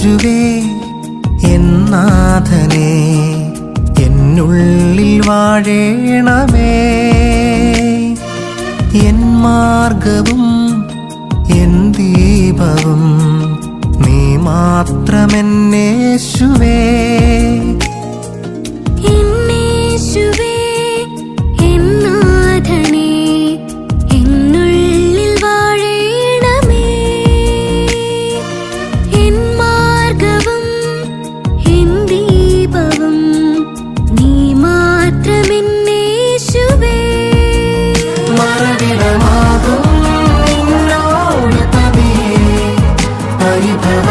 യേശുവേ എന്നാഥനേ എന്നുള്ളിൽ വാഴേണമേ. എൻ മാർഗവും എൻ ദീപവും നീ മാത്രമെന്നേശുവേ. മറവിടമാകും നിന്നോട് പതിയെ പരിഭവ